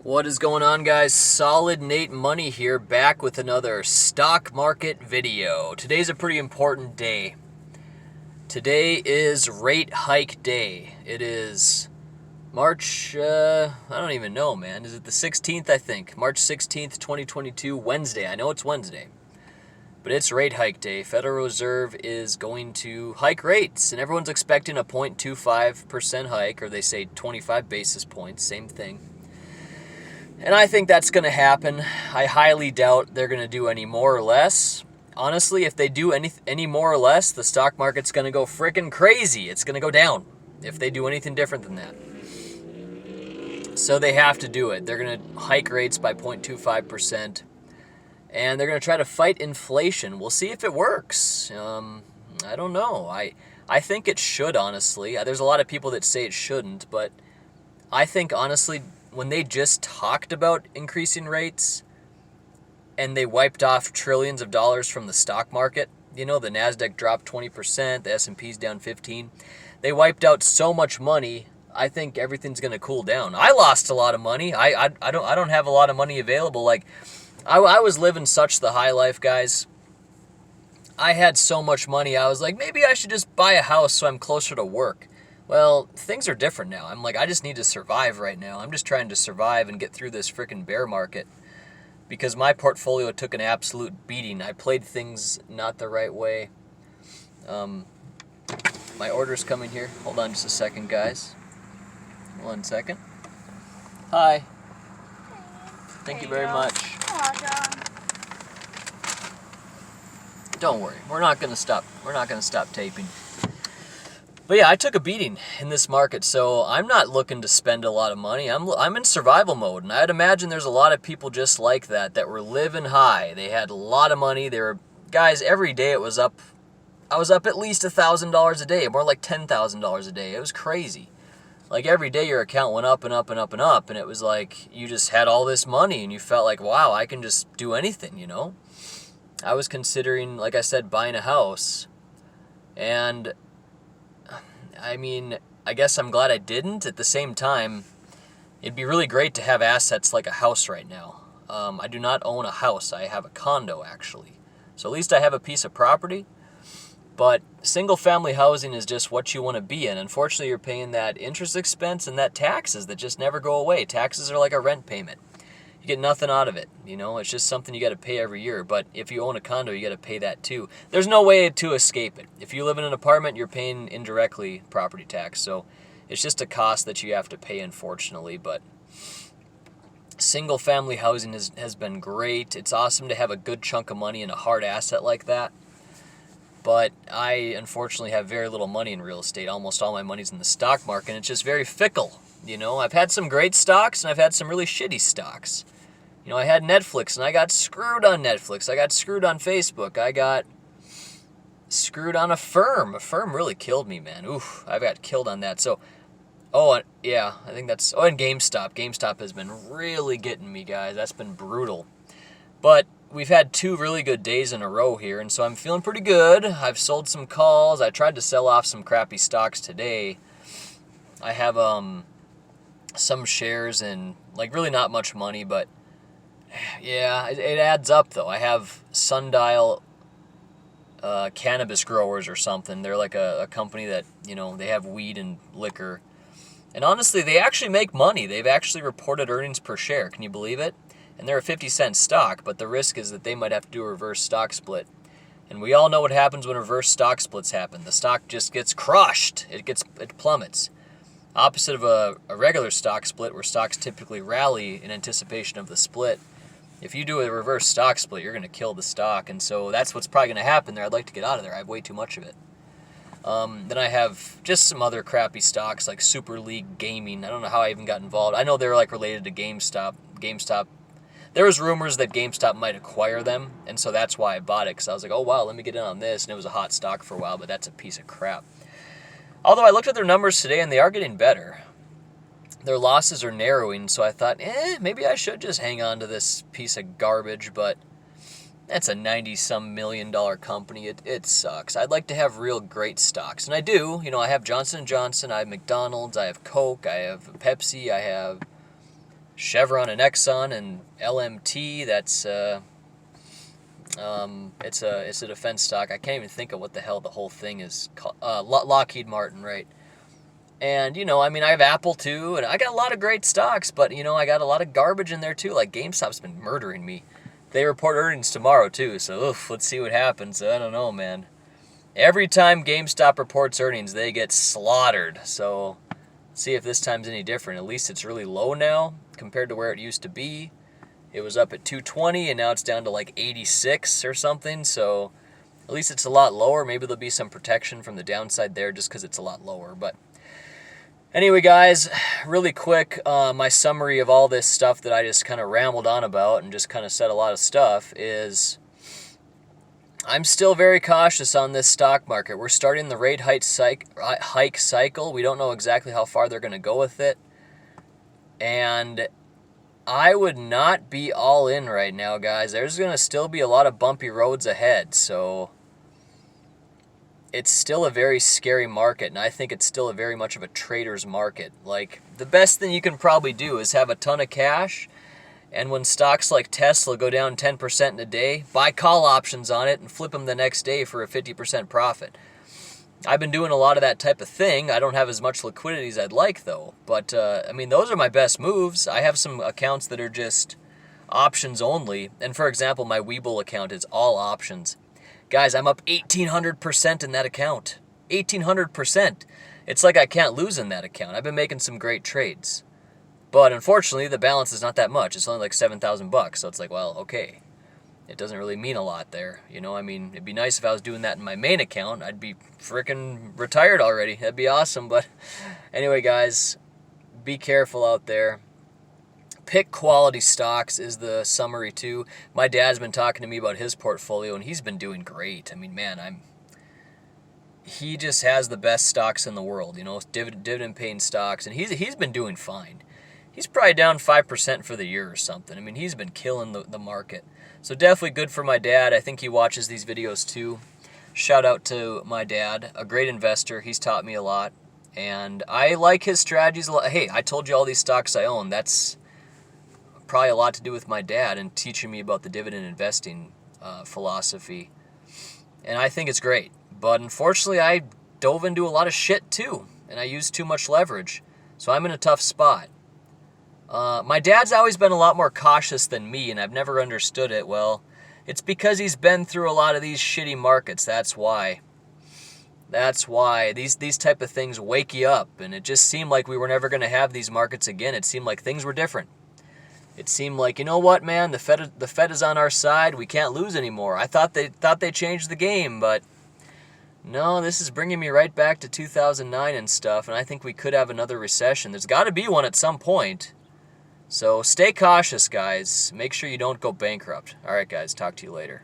What is going on, guys? Solid Nate Money here, back with another stock market video. Today's a pretty important day. Today is rate hike day. It is March, I don't even know, man. Is it the 16th, I think? March 16th, 2022, Wednesday. I know it's Wednesday. But it's rate hike day. Federal Reserve is going to hike rates, and everyone's expecting a 0.25% hike, or they say 25 basis points, same thing. And I think that's going to happen. I highly doubt they're going to do any more or less. Honestly, if they do any more or less, the stock market's going to go freaking crazy. It's going to go down if they do anything different than that. So they have to do it. They're going to hike rates by 0.25%. And they're going to try to fight inflation. We'll see if it works. I don't know. I think it should, honestly. There's a lot of people that say it shouldn't, but I think, honestly, when they just talked about increasing rates and they wiped off trillions of dollars from the stock market, the NASDAQ dropped 20%, the S&P's down 15%. They wiped out so much money, I think everything's going to cool down. I lost a lot of money. I don't have a lot of money available. Like, I was living such the high life, guys. I had so much money, I was like, maybe I should just buy a house so I'm closer to work. Well, things are different now. I'm like, I just need to survive right now. I'm just trying to survive and get through this freaking bear market because my portfolio took an absolute beating. I played things not the right way. My order's coming here. Hold on just a second, guys. 1 second. Hi. Thank you very much. Don't worry. We're not going to stop. We're not going to stop taping. But yeah, I took a beating in this market, so I'm not looking to spend a lot of money. I'm in survival mode, and I'd imagine there's a lot of people just like that were living high. They had a lot of money. Guys, every day it was up. I was up at least $1,000 a day, more like $10,000 a day. It was crazy. Like every day your account went up and up and up and up, and it was like you just had all this money, and you felt like, wow, I can just do anything, I was considering, like I said, buying a house, and I guess I'm glad I didn't. At the same time, it'd be really great to have assets like a house right now. I do not own a house. I have a condo, actually. So at least I have a piece of property. But single-family housing is just what you want to be in. Unfortunately, you're paying that interest expense and that taxes that just never go away. Taxes are like a rent payment. You get nothing out of it, It's just something you got to pay every year. But if you own a condo, you got to pay that too. There's no way to escape it. If you live in an apartment, you're paying indirectly property tax. So it's just a cost that you have to pay, unfortunately. But single-family housing has been great. It's awesome to have a good chunk of money in a hard asset like that. But I, unfortunately, have very little money in real estate. Almost all my money's in the stock market, and it's just very fickle, I've had some great stocks, and I've had some really shitty stocks. I had Netflix, and I got screwed on Netflix. I got screwed on Facebook. I got screwed on Affirm. Affirm really killed me, man. Oof, I got killed on that. So, yeah, I think that's... Oh, and GameStop. GameStop has been really getting me, guys. That's been brutal. But we've had 2 really good days in a row here, and so I'm feeling pretty good. I've sold some calls. I tried to sell off some crappy stocks today. I have some shares and, really not much money, but... Yeah, it adds up, though. I have Sundial Cannabis Growers or something. They're like a company that, they have weed and liquor. And honestly, they actually make money. They've actually reported earnings per share. Can you believe it? And they're a 50-cent stock, but the risk is that they might have to do a reverse stock split. And we all know what happens when reverse stock splits happen. The stock just gets crushed. It plummets. Opposite of a regular stock split, where stocks typically rally in anticipation of the split. If you do a reverse stock split, you're going to kill the stock, and so that's what's probably going to happen there. I'd like to get out of there. I have way too much of it. Then I have just some other crappy stocks like Super League Gaming. I don't know how I even got involved. I know they're related to GameStop. There was rumors that GameStop might acquire them, and so that's why I bought it, because I was like, oh, wow, let me get in on this, and it was a hot stock for a while, but that's a piece of crap. Although I looked at their numbers today, and they are getting better. Their losses are narrowing, so I thought, maybe I should just hang on to this piece of garbage, but that's a 90-some million dollar company. It sucks. I'd like to have real great stocks, and I do. I have Johnson & Johnson, I have McDonald's, I have Coke, I have Pepsi, I have Chevron and Exxon and LMT. That's it's a defense stock. I can't even think of what the hell the whole thing is called. Lockheed Martin, right? And, you know, I mean, I have Apple too, and I got a lot of great stocks, but, you know, I got a lot of garbage in there too. Like, GameStop's been murdering me. They report earnings tomorrow too, so let's see what happens. I don't know, man. Every time GameStop reports earnings, they get slaughtered. So, see if this time's any different. At least it's really low now compared to where it used to be. It was up at 220, and now it's down to like 86 or something. So, at least it's a lot lower. Maybe there'll be some protection from the downside there just because it's a lot lower. But anyway, guys, really quick, my summary of all this stuff that I just kind of rambled on about and just kind of said a lot of stuff is I'm still very cautious on this stock market. We're starting the rate hike cycle. We don't know exactly how far they're going to go with it. And I would not be all in right now, guys. There's going to still be a lot of bumpy roads ahead, so it's still a very scary market, and I think it's still a very much of a trader's market. Like, the best thing you can probably do is have a ton of cash, and when stocks like Tesla go down 10% in a day, buy call options on it and flip them the next day for a 50% profit. I've been doing a lot of that type of thing. I don't have as much liquidity as I'd like, though. But, I mean, those are my best moves. I have some accounts that are just options only. And, for example, my Webull account is all options. Guys, I'm up 1,800% in that account. 1,800%. It's like I can't lose in that account. I've been making some great trades. But, unfortunately, the balance is not that much. It's only like $7,000. So it's like, well, okay. It doesn't really mean a lot there. You know, I mean, it'd be nice if I was doing that in my main account. I'd be freaking retired already. That'd be awesome. But anyway, guys, be careful out there. Pick quality stocks is the summary too. My dad's been talking to me about his portfolio, and he's been doing great. I mean, man, he just has the best stocks in the world, you know, dividend paying stocks, and he's been doing fine. He's probably down 5% for the year or something. I mean, he's been killing the market. So definitely good for my dad. I think he watches these videos too. Shout out to my dad, a great investor. He's taught me a lot, and I like his strategies a lot. Hey, I told you all these stocks I own. That's probably a lot to do with my dad and teaching me about the dividend investing philosophy. And I think it's great. But unfortunately, I dove into a lot of shit too, and I used too much leverage. So I'm in a tough spot. My dad's always been a lot more cautious than me, and I've never understood it. Well, it's because he's been through a lot of these shitty markets. That's why. That's why. These type of things wake you up, and it just seemed like we were never going to have these markets again. It seemed like things were different. It seemed like, you know what, man, the Fed is on our side. We can't lose anymore. I thought they changed the game, but no, this is bringing me right back to 2009 and stuff, and I think we could have another recession. There's got to be one at some point. So stay cautious, guys. Make sure you don't go bankrupt. All right, guys, talk to you later.